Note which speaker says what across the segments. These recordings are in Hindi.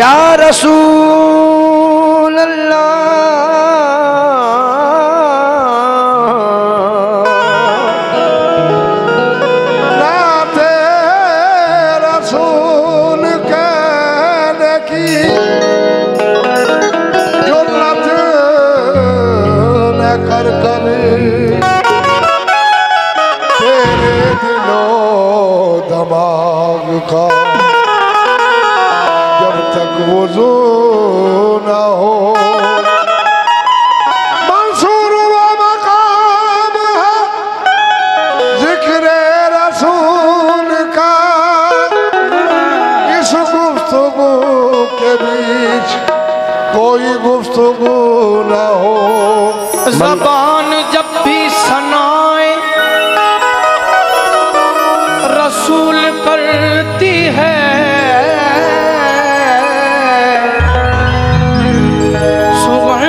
Speaker 1: या रसूल अल्लाह,
Speaker 2: नाते रसूल कहने की जुर्रत न कर कभी, तेरे दिलो दिमाग का जब तक वुज़ू न हो। मंसूर व मकाम है जिक्र रसूल का, इस गुफ्तगू के बीच कोई गुफ्तगू न हो।
Speaker 3: ज़बान जब भी सनाए रसूल करती है, सुबह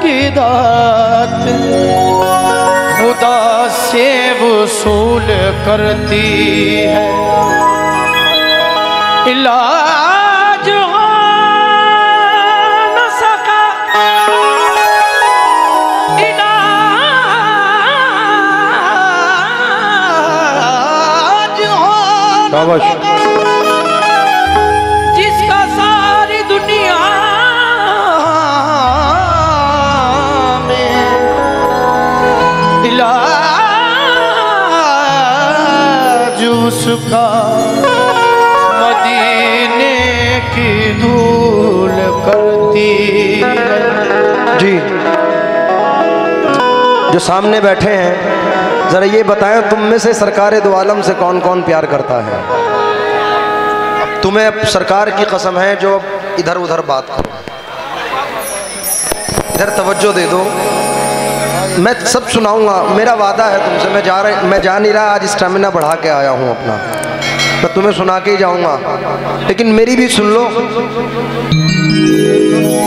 Speaker 3: की दात खुदा से वसूल करती है। इलाज हो न सका, इलाज हो न सका, जिसका सारी दुनिया में इलाज उसका मदीने की धूल करती है।
Speaker 1: जी जो सामने बैठे हैं, जरा ये बताएं तुम में से सरकार दो आलम से कौन कौन प्यार करता है? तुम्हें सरकार की कसम है जो इधर उधर बात करो, इधर तवज्जो दे दो, मैं सब सुनाऊंगा, मेरा वादा है तुमसे। मैं जा नहीं रहा, आज स्टेमिना बढ़ा के आया हूं अपना, मैं तुम्हें सुना के ही जाऊंगा, लेकिन मेरी भी सुन लो।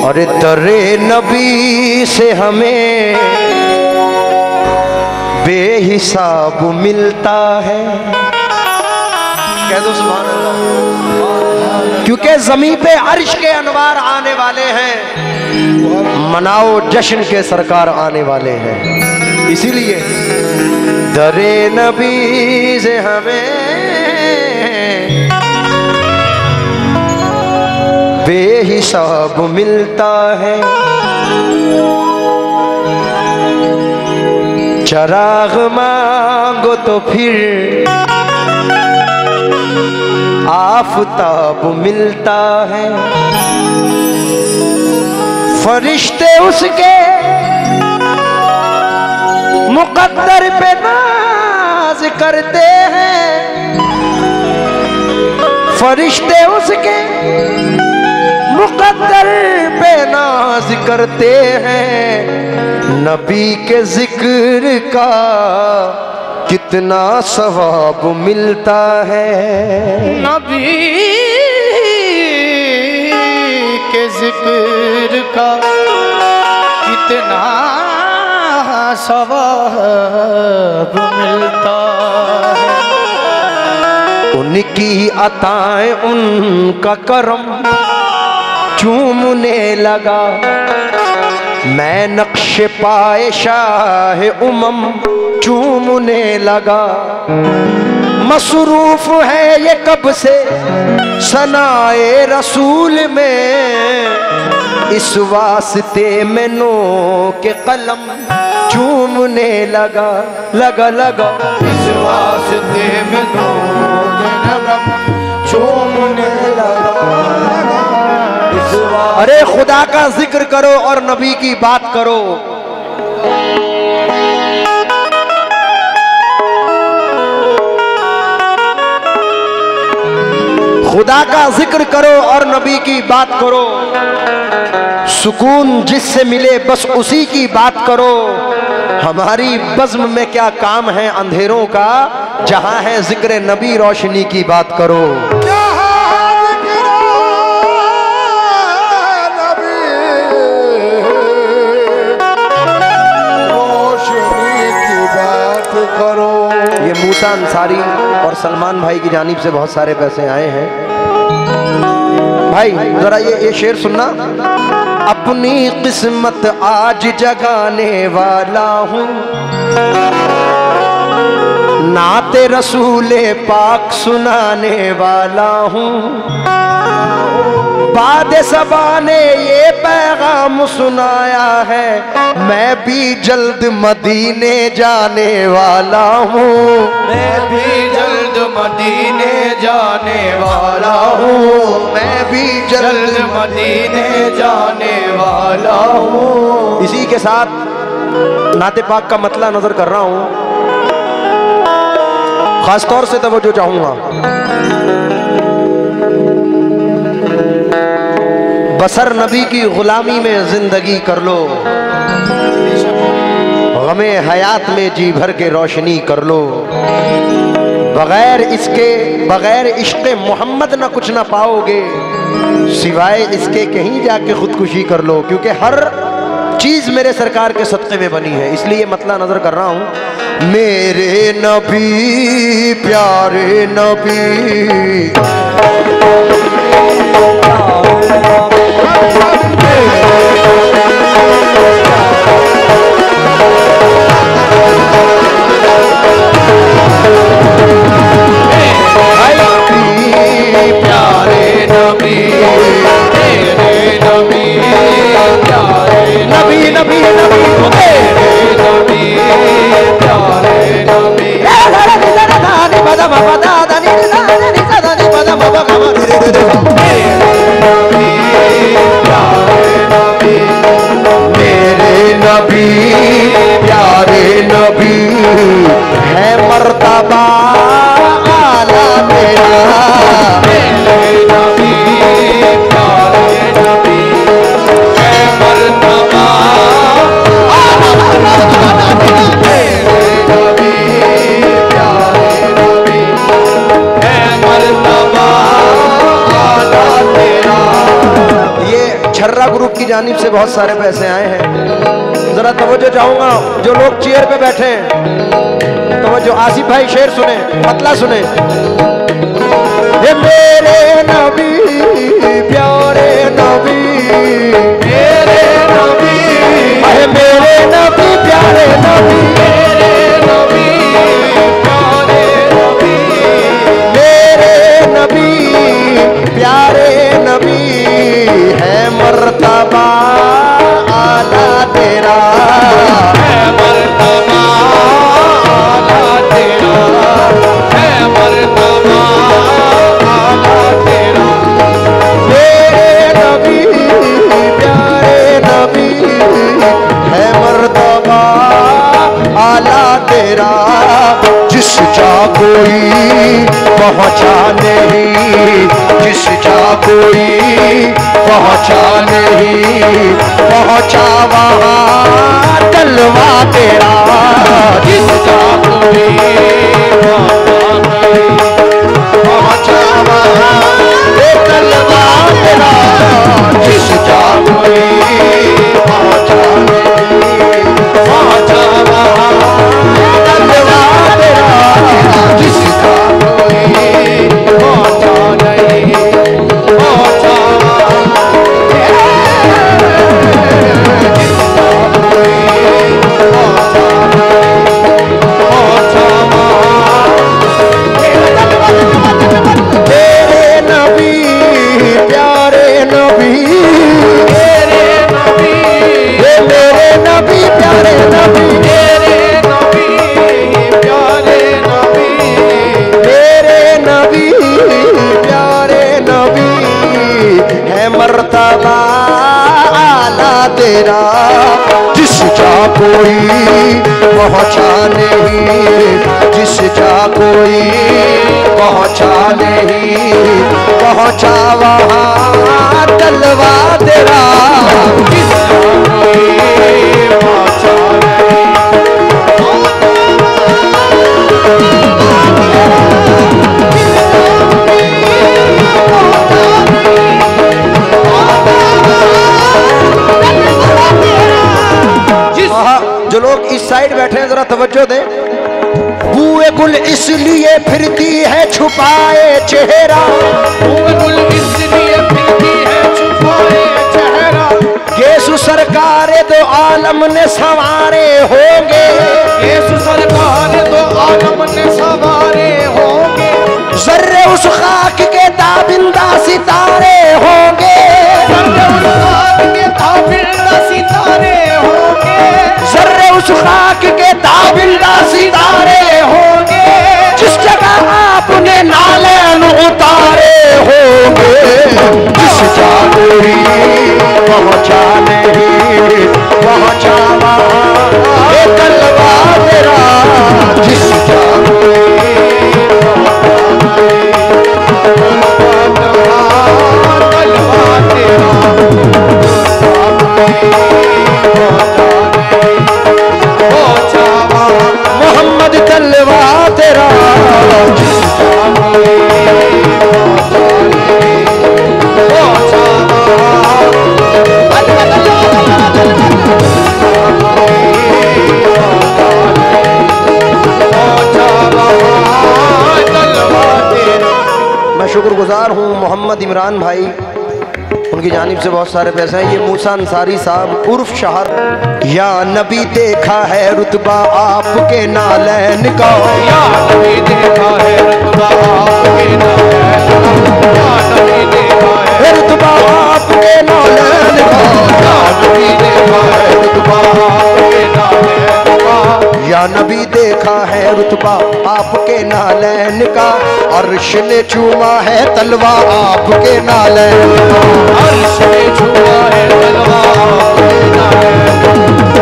Speaker 1: अरे दरे नबी से हमें बेहिसाब मिलता है, कह दो सुभान अल्लाह, क्योंकि ज़मीं पे अर्श के अनवार आने वाले हैं, मनाओ जश्न के सरकार आने वाले हैं। इसीलिए दरे नबी से हमें बेहिसाब मिलता है, चराग मांगो तो फिर आफताब मिलता है, फरिश्ते उसके मुकद्दर पे नाज करते हैं, फरिश्ते उसके मुकद्दर पे नाज करते हैं। नबी के जिक्र का कितना सवाब मिलता है,
Speaker 3: नबी के जिक्र का कितना सवाब मिलता है।
Speaker 1: उनकी अताएं उनका करम चूमने लगा, मैं नक्श पाए शाह उमम चूमने लगा। मसरूफ है ये कब से सनाए रसूल में, इस वास्ते में नो के कलम चूमने लगा लगा लगा,
Speaker 2: इस वास्ते में नो के कलम चूमने लगा।
Speaker 1: अरे खुदा का जिक्र करो और नबी की बात करो। खुदा का जिक्र करो और नबी की बात करो, सुकून जिससे मिले बस उसी की बात करो। हमारी बज़्म में क्या काम है अंधेरों का, जहां है जिक्र नबी रोशनी की बात करो। ये मूसा अंसारी और सलमान भाई की जानिब से बहुत सारे पैसे आए हैं। भाई जरा ये शेर सुनना। अपनी किस्मत आज जगाने वाला हूँ, नाते रसूले पाक सुनाने वाला हूँ। बाद सबा ने ये पैगाम सुनाया है, मैं भी जल्द मदीने जाने वाला हूँ।
Speaker 3: मैं भी जल्द मदीने जाने वाला हूँ।
Speaker 1: मैं भी
Speaker 3: जल्द मदीने जाने वाला हूँ।
Speaker 1: इसी के साथ नाते पाक का मतला नजर कर रहा हूँ, खास तौर से तवज्जो चाहूंगा। बसर नबी की गुलामी में जिंदगी कर लो, गमे हयात में जी भर के रोशनी कर लो। बगैर इश्क़ मोहम्मद ना कुछ ना पाओगे, सिवाय इसके कहीं जाके खुदकुशी कर लो, क्योंकि हर चीज मेरे सरकार के सदक़े में बनी है। इसलिए मतला नजर कर रहा हूं। मेरे नबी प्यारे नबी, ग्रुप की जानिब से बहुत सारे पैसे आए हैं। जरा तवज्जो चाहूंगा, जो लोग चेयर पे बैठे हैं तवज्जो। आसिफ भाई शेर सुने, मतला सुने। ये मेरे नबी प्यारे नबी, मेरे नबी, मेरे नबी प्यारे नबी, मेरे नबी प्यारे नबी, मेरे नबी प्यारे नबी है मर्तबा आला तेरा, है मर्तबा आला तेरा, है मर्तबा आला तेरा। मेरे नबी प्यारे नबी है मर्तबा आला तेरा, जिस जा कोई पहुँचा नहीं, जिस जा कोई पहुँचा नहीं, पहुँचा वहाँ तलवा तेरा, जिस जा कोई पहुँचा वहाँ तलवा तेरा, जिस जा कोई पहुँचा नहीं, पहुँचा वहाँ तलवा तेरा, जिस जा कोई पहुँचा नहीं, पहुँचा मर्तबा आला तेरा, जिस जा कोई पहुँचा नहीं, जिस जा कोई पहुँचा नहीं, पहुँचा वहाँ तलवा तेरा, जिस जा कोई पहुँचा नहीं। जो लोग इस साइड बैठे हैं जरा तवज्जो दें। बूए गुल इसलिए फिरती है छुपाए चेहरा,
Speaker 3: बूए गुल इसलिए फिरती है छुपाए चेहरा।
Speaker 1: यीशु सरकार दो आलम ने संवारे होंगे,
Speaker 3: यीशु सरकार दो आलम ने संवारे होंगे।
Speaker 1: जर्रे उस खाक के ताबिंदा सितारे होंगे,
Speaker 3: जर्रे उस खाक के ताबिंदा सितारे होंगे।
Speaker 1: जर्रे उस खाक के ताबिंदा सितारे होंगे। जिस जगह आपने नालैन उतारे होंगे, जिस जादूरी पहुंचा नहीं पहुंचा वहां तलवा तेरा, जिस जादूरी मोहम्मद तलवा तेरा, मैं शुक्रगुजार हूँ मोहम्मद इमरान भाई, उनकी जानिब से बहुत सारे पैसे हैं। ये मूसा अंसारी साहब उर्फ शहर। या नबी देखा है रुतबा आपके नालैन का,
Speaker 3: या नबी देखा है रुतबा आपके नालैन का, या नबी देखा है
Speaker 1: रुतबा आपके नालैन का,
Speaker 3: या नबी देखा है रुतबा आपके नालैन का।
Speaker 1: या नबी देखा है रुतबा आपके नालैन का, अर्श ने चूमा है तलवा आपके नालैन का,
Speaker 3: अर्श ने छुआ है तलवा आपके नालैन का,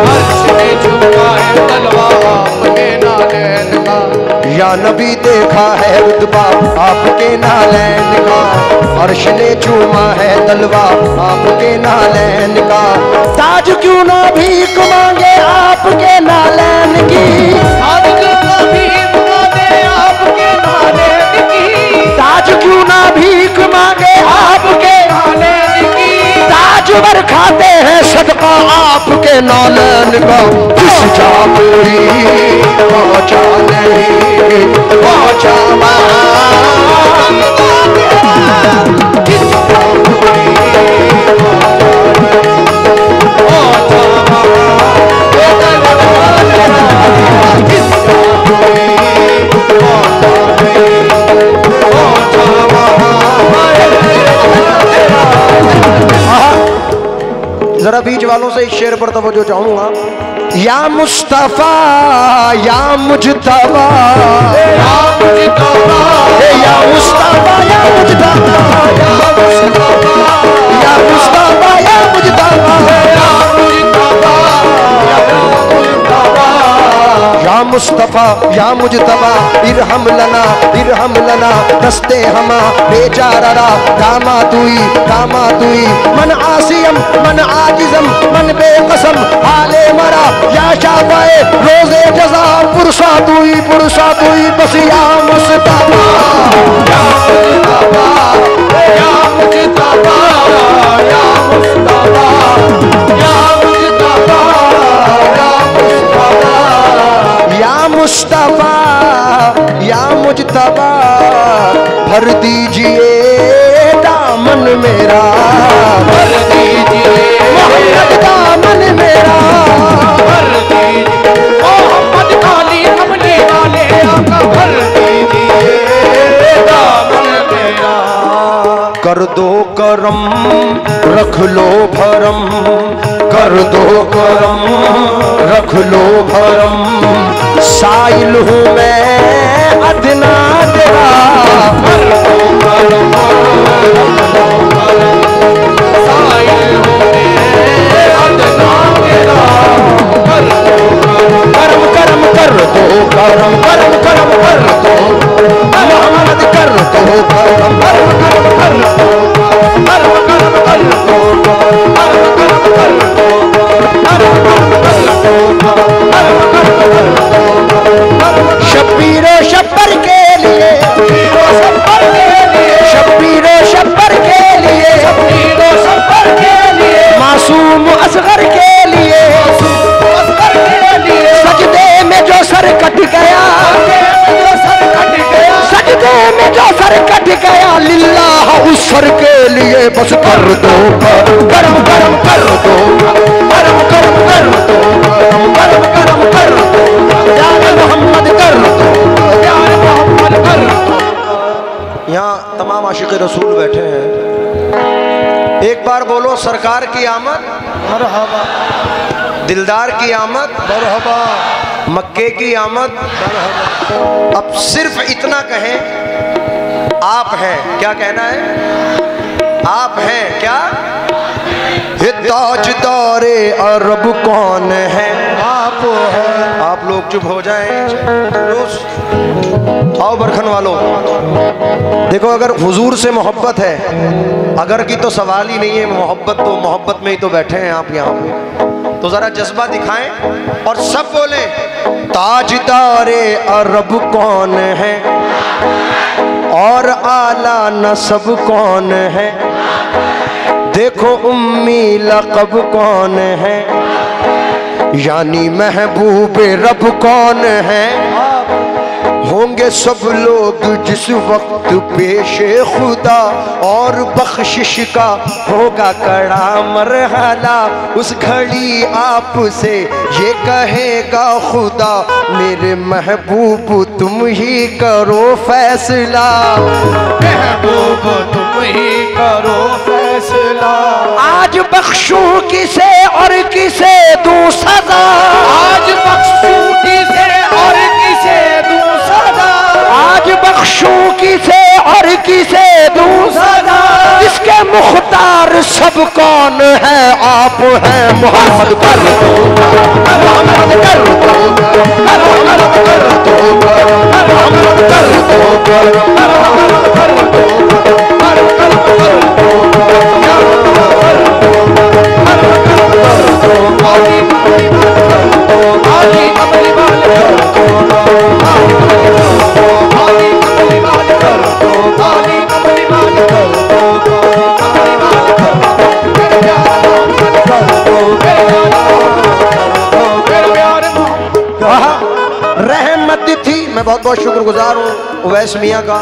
Speaker 3: अर्श ने छुआ है तलवा आपके नालैन का।
Speaker 1: या नबी देखा है रुतबा आपके नालैन का, अर्श ने चूमा है तलवा आपके नालैन का। ताज क्यों ना भीख मांगे आपके नालैन की,
Speaker 3: आज क्यों ना भीख मांगे आपके नालैन की,
Speaker 1: ताज क्यों ना भीख मांगे आपके
Speaker 3: नालैन की।
Speaker 1: ताज वर खाते हैं सदका आपके नालैन का, जिस जादूरी पहुंचा नहीं पहुंचा वहां, जिस जादूरी जरा बीच वालों से इस शेर पर तवज्जो चाहूंगा। या मुस्तफा या मुजतबा,
Speaker 3: या मुजतबा,
Speaker 1: या मुस्तफा या मुजतबा, या मुस्तफा या मुजतबा, या मुस्तफा या मुजतबा, इरहम लना दस्ते हमा बेचारा, दामा तुई मन आसियम मन आजिजम मन बेकसम हाले मरा, या शाफाए रोजे जजा पुरसा तुई बस या मुस्तफा,
Speaker 3: या मुजतबा, या मुजतबा, या मुस्तफा, या मुजतबा,
Speaker 1: या मुस्तफा या मुजतबा, भर दीजिए दामन मेरा,
Speaker 3: भर दीजिए
Speaker 1: मोहम्मद दामन मेरा,
Speaker 3: भर दीजिए मोहम्मद काली कमली वाले आका, भर दीजिए दामन मेरा।
Speaker 1: कर दो करम रख लो भरम, कर दो करम रख लो भरम, साइल हूँ मैं अदना तेरा,
Speaker 3: कर दो करम, साइल हूँ मैं अदना तेरा, कर दो
Speaker 1: करम करम कर दो करम करम करम कर दो मोहम्मद, कर दो करम करम करम कर दो,
Speaker 3: करम करम कर दो, करम करम कर दो, करम करम कर दो, करम करम कर दो।
Speaker 1: शब्बीरो शब्बर के लिए, शब्बीरो शब्बर के लिए, मासूम असगर के लिए, सजदे में जो सर कट गया जो सर कट गया लिल्लाह उस सर के लिए बस कर दो गरम गरम कर दो गरम गरम कर दो गरम गरम कर दो प्यारे मोहम्मद कर दो प्यारे मोहम्मद कर दो। यहाँ तमाम आशिक रसूल बैठे हैं, एक बार बोलो सरकार की आमद
Speaker 2: मरहबा,
Speaker 1: दिलदार की आमद
Speaker 2: मरहबा,
Speaker 1: मक्के की आमद। अब सिर्फ इतना कहें, आप हैं, क्या कहना है? आप हैं क्या? ये ताजदारे अरब कौन है?
Speaker 2: आप है।
Speaker 1: आप लोग चुप हो जाएं। आओ बरखन वालों, देखो अगर हुजूर से मोहब्बत है, अगर की तो सवाल ही नहीं है, मोहब्बत तो मोहब्बत में ही तो बैठे हैं आप यहाँ पे, तो जरा जज्बा दिखाएं और सब बोले ताजदारे अरब कौन है और आला नसब कौन है, देखो उम्मी लक़ब कौन है, यानी महबूब रब कौन है। होंगे सब लोग जिस वक्त पेशे खुदा और बख्शिश का होगा कड़ा मरहला, उस घड़ी आपसे ये कहेगा खुदा मेरे महबूब तुम ही करो फैसला,
Speaker 3: महबूब तुम ही करो फैसला।
Speaker 1: आज बख्शूं किसे और किसे दूं सजा,
Speaker 3: आज बख्शूं किसे और किसे दूं सजा,
Speaker 1: आज बख्शूं किसे और किसे दूं सजा, इसके मुख्तार सब कौन है? आप हैं मोहम्मद कर दो मोहम्मद कर दो मोहम्मद कर दो मोहम्मद कर दो मोहम्मद कर रहमत थी। मैं बहुत बहुत शुक्रगुजार हूँ उवैस मियाँ का,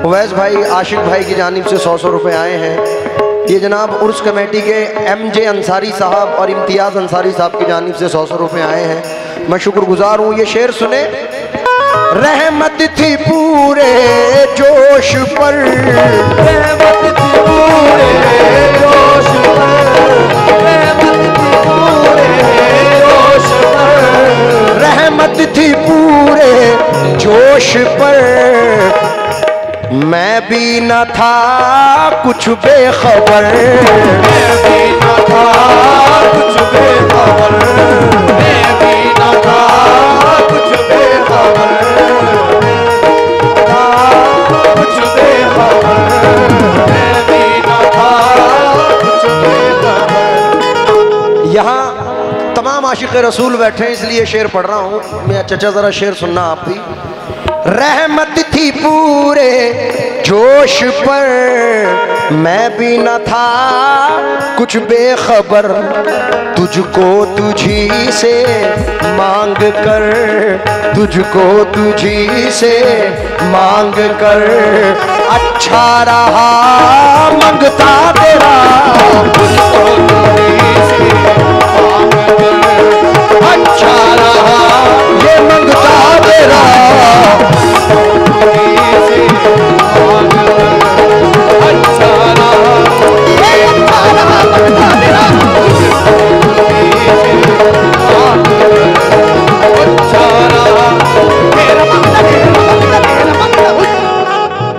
Speaker 1: उवैस भाई आशिक भाई की जानिब से 100 रुपये आए हैं। ये जनाब उर्स कमेटी के MJ अंसारी साहब और इम्तियाज़ अंसारी साहब की जानिब से 100 रुपये आए हैं। मैं शुक्रगुजार हूँ। ये शेर सुने, रहमत थी पूरे जोश पर, रहमत थी पूरे जोश पर, रहमत थी पूरे जोश पर, रहमत थी पूरे जोश पर, मैं भी न था कुछ बेखबर, मैं भी न था कुछ बेखबर, मैं भी न था कुछ बेखबर, कुछ बेखबर, मैं भी न था कुछ बेखबर। यहाँ तमाम आशिक़ रसूल बैठे हैं इसलिए शेर पढ़ रहा हूँ मैं। चचा ज़रा शेर सुनना आप भी। रहमत थी पूरे जोश पर, मैं भी न था कुछ बेखबर, तुझको तुझी से मांग कर, तुझको तुझी से मांग कर, अच्छा रहा मंगता तेरा, तुझको तुझी से मांग कर, अच्छा रहा ये मंगता तेरा,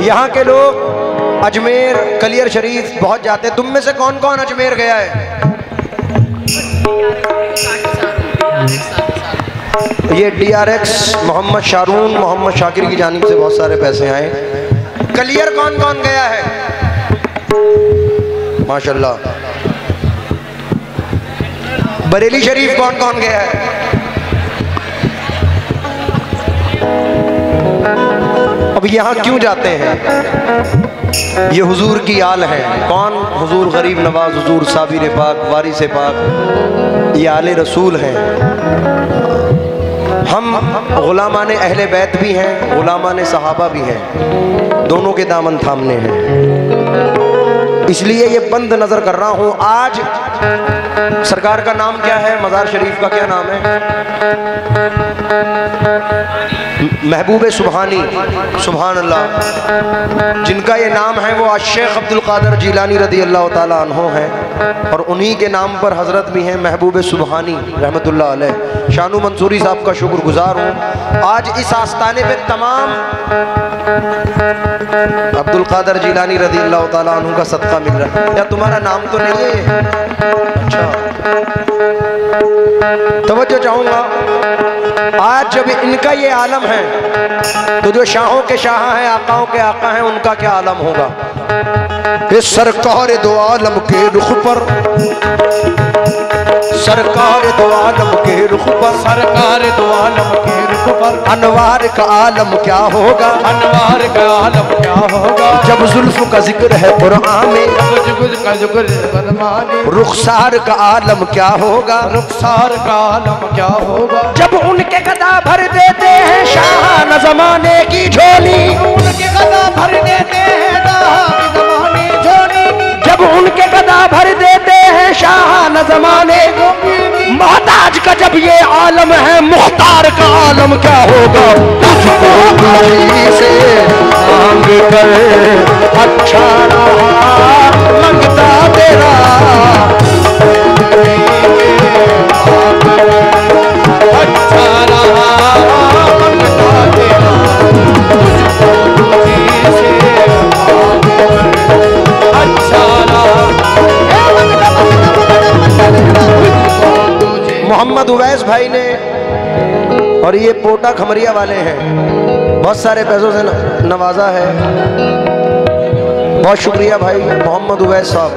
Speaker 1: यहाँ के लोग अजमेर कलियर शरीफ बहुत जाते हैं। तुम में से कौन कौन अजमेर गया है? ये DRX मोहम्मद शारून मोहम्मद शाकिर की जानिब से बहुत सारे पैसे आए। कलियर कौन कौन गया है? माशाल्लाह। बरेली शरीफ कौन कौन गया है? अब यहाँ क्यों जाते हैं? ये हुजूर की आल है। कौन? हुजूर गरीब नवाज, हुजूर साबिर पाक, वारिस पाक, ये आले रसूल हैं। हम गुलामान अहले बैत भी हैं, गुलामान सहाबा भी हैं। दोनों के दामन थामने हैं, इसलिए ये बंद नजर कर रहा हूं। आज सरकार का नाम क्या है? मज़ार शरीफ का क्या नाम है? महबूब सुबहानी, सुभान अल्लाह। जिनका ये नाम है वो शेख अब्दुल कादिर जिलानी रदी अल्लाह ताला अन्हो हैं, और उन्हीं के नाम पर हज़रत भी हैं महबूब सुबहानी रहमतुल्लाह अलैह। शानू मंसूरी साहब का शुक्रगुजार हूँ। आज इस आस्ताने पे तमाम अब्दुल कादिर जिलानी रदी अल्लाह ताला अन्हु का सदका मिल रहा है। या तुम्हारा नाम तो नहीं है? अच्छा, तवज्जो चाहूँगा। आज जब इनका ये आलम है तो जो शाहों के शाह हैं, आकाओं के आका हैं, उनका क्या आलम होगा? इस सरकार दो आलम के रुख पर, सरकार दो आलम के रुख पर,
Speaker 3: सरकार दो आलम के रुख पर
Speaker 1: अनवार का आलम क्या होगा?
Speaker 3: अनवार का आलम क्या होगा?
Speaker 1: जब जुल्फ का जिक्र है कुरान में,
Speaker 3: का जुगल बदमानी,
Speaker 1: रुखसार का आलम क्या होगा?
Speaker 3: रुखसार का आलम क्या होगा?
Speaker 1: जब उनके गदा भर देते हैं शाह ज़माने की झोली,
Speaker 3: उनके गदा भर देते हैं ज़माने झोली,
Speaker 1: जब उनके गदा भर देते हैं शाह ज़माने, मोहताज का जब ये आलम है, मुख्तार का आलम क्या होगा? तुझको तुझी से मांग कर अच्छा रहा मंगता तेरा,
Speaker 3: अच्छा रहा मंगता तेरा, तुझको तुझी से मांग कर अच्छा रहा।
Speaker 1: मोहम्मद उवैस भाई ने, और ये पोटा खमरिया वाले हैं, बहुत सारे पैसों से नवाजा है। बहुत शुक्रिया भाई मोहम्मद उवैस साहब।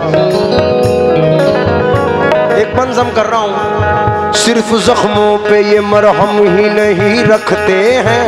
Speaker 1: एक मंज़म कर रहा हूँ। सिर्फ जख्मों पे ये मरहम ही नहीं रखते हैं,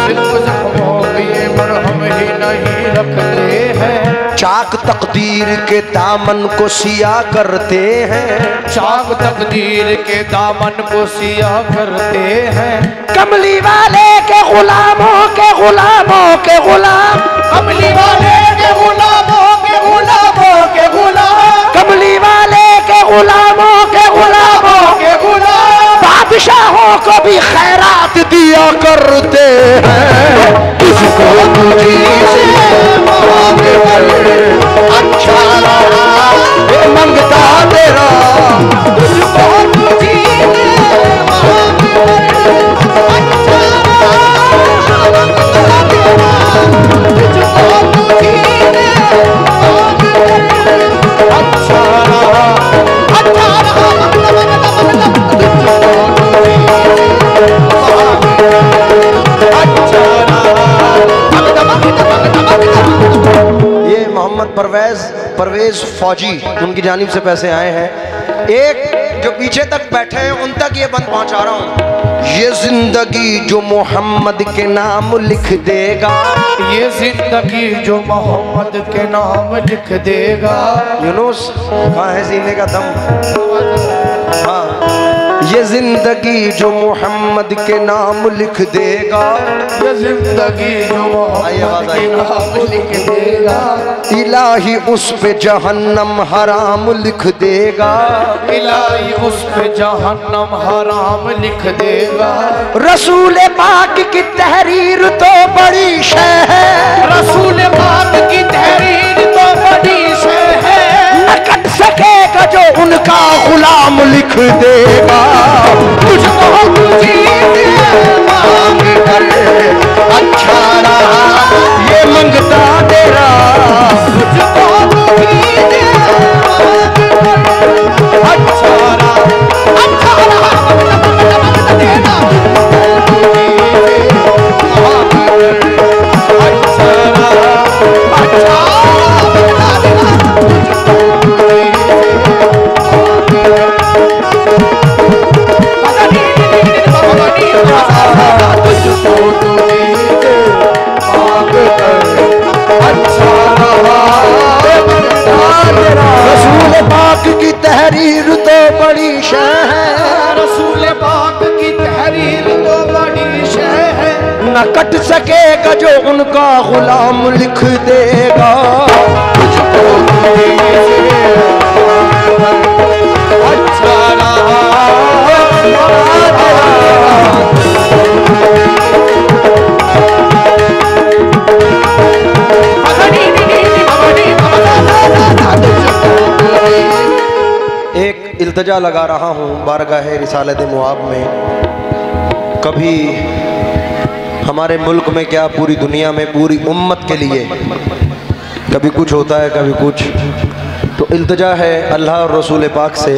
Speaker 3: सिर्फ जख्मों पे ये मरहम ही नहीं रखते हैं,
Speaker 1: चाक तकदीर के दामन को सिया करते हैं,
Speaker 3: चाक तकदीर के दामन को सिया करते हैं।
Speaker 1: कमली वाले के गुलामों के गुलामों के गुलाम,
Speaker 3: कमली वाले के गुलामों के गुलामों के गुलाम,
Speaker 1: कमली वाले के गुलामों के गुलामों
Speaker 3: के गुलाम,
Speaker 1: बादशाहों को भी खैरात दिया करते हैं। तुझको तुझी से मांग कर अच्छा रहा ये मंगता तेरा,
Speaker 3: तुझको तुझी से मांग कर अच्छा रहा मंगता तेरा, तुझको तुझी से मांग कर अच्छा रहा
Speaker 1: ये मोहम्मद परवेज फौजी, उनकी जानिब से पैसे आए हैं। एक जो पीछे तक बैठे हैं उन तक ये बंद पहुंचा रहा हूँ। ये जिंदगी जो मोहम्मद के नाम लिख देगा,
Speaker 3: ये जिंदगी जो मोहम्मद के नाम लिख देगा।
Speaker 1: यूनुस कहाँ है सीने का दम? हाँ, ये जिंदगी जो मोहम्मद के नाम लिख देगा,
Speaker 3: ये जिंदगी जो मोहम्मद के नाम लिख देगा,
Speaker 1: इलाही उस पे जहन्नम हराम लिख देगा,
Speaker 3: इलाही उस पे जहन्नम हराम लिख देगा।
Speaker 1: रसूल पाक की तहरीर तो बड़ी शय है,
Speaker 3: रसूल पाक की तहरीर तो बड़ी शय है,
Speaker 1: न कट सकेगा जो उनका गुलाम लिख देगा।
Speaker 3: तुझको तुझी से मांग कर
Speaker 1: अच्छा रहा ये मंगता तेरा,
Speaker 3: तुझको तुझी से मांग कर अच्छा रहा तेरा, अच्छा रहा
Speaker 1: रसूल पाक की तहरीर तो बड़ी शय है,
Speaker 3: रसूल पाक की तहरीर तो बड़ी शय है,
Speaker 1: न कट सकेगा जो उनका गुलाम लिख देगा।
Speaker 3: तुझको अच्छा रहा
Speaker 1: एक इल्तिजा लगा रहा हूँ बारगाह रिसालत मुआब में। कभी हमारे मुल्क में क्या पूरी दुनिया में पूरी उम्मत के लिए कभी कुछ होता है कभी कुछ, तो इल्तिजा है अल्लाह और रसूल पाक से,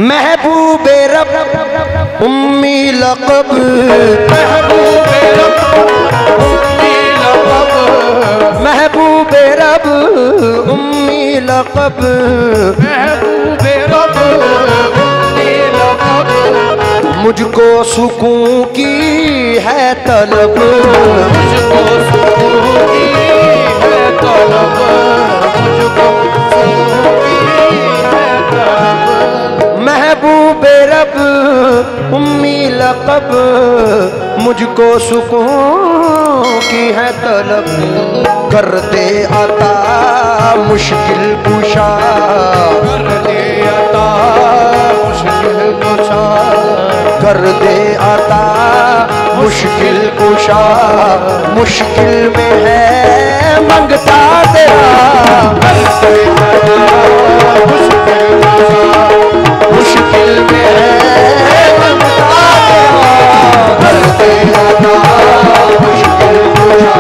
Speaker 1: महबूबे रब उम्मी लक़ब,
Speaker 3: महबूबे रब उम्मी लक़ब,
Speaker 1: महबूबे रब उम्मी लक़ब,
Speaker 3: महबूबे रब उम्मी लक़ब,
Speaker 1: मुझको सुकून की है तलब,
Speaker 3: मुझको सुकून की है तलब, मुझको सुकून की है तलब,
Speaker 1: महबूबे रब उम्मी लक़ब, मुझको सुकून की है तलब, कर दे अता मुश्किल कुशा,
Speaker 3: कर दे अता मुश्किल कुशा,
Speaker 1: कर दे अता मुश्किल कुशा, मुश्किल में है मंगता तेरा,
Speaker 3: कर दे अता मुश्किल कुशा,
Speaker 1: मुश्किल में है मंगता तेरा, कर दे अता मुश्किल कुशा,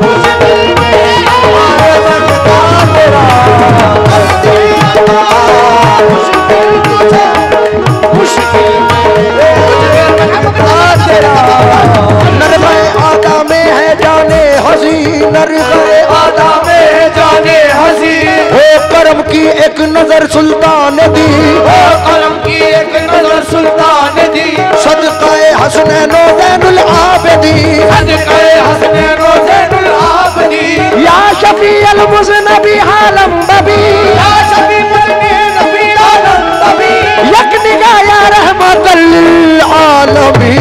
Speaker 1: मुश्किल में है मंगता तेरा, कर दे अता मुश्किल कुशा, मुश्किल नरग़े आदा में है जाने हसी, नरग़े आदा में है जाने हसी, ओ करम की एक नजर सुल्तान दी,
Speaker 3: ओ कलम की एक नजर सुल्तान दी,
Speaker 1: सदक़े हसनैनो ज़ैनुल आबिदी,
Speaker 3: सदक़े हसनैनो ज़ैनुल आबिदी,
Speaker 1: या शफ़ीअल मुज़नबी आलम बबी,
Speaker 3: या शफ़ीअल मुज़नबी आलम बबी,
Speaker 1: यक निगाह या रहमतल आलमी,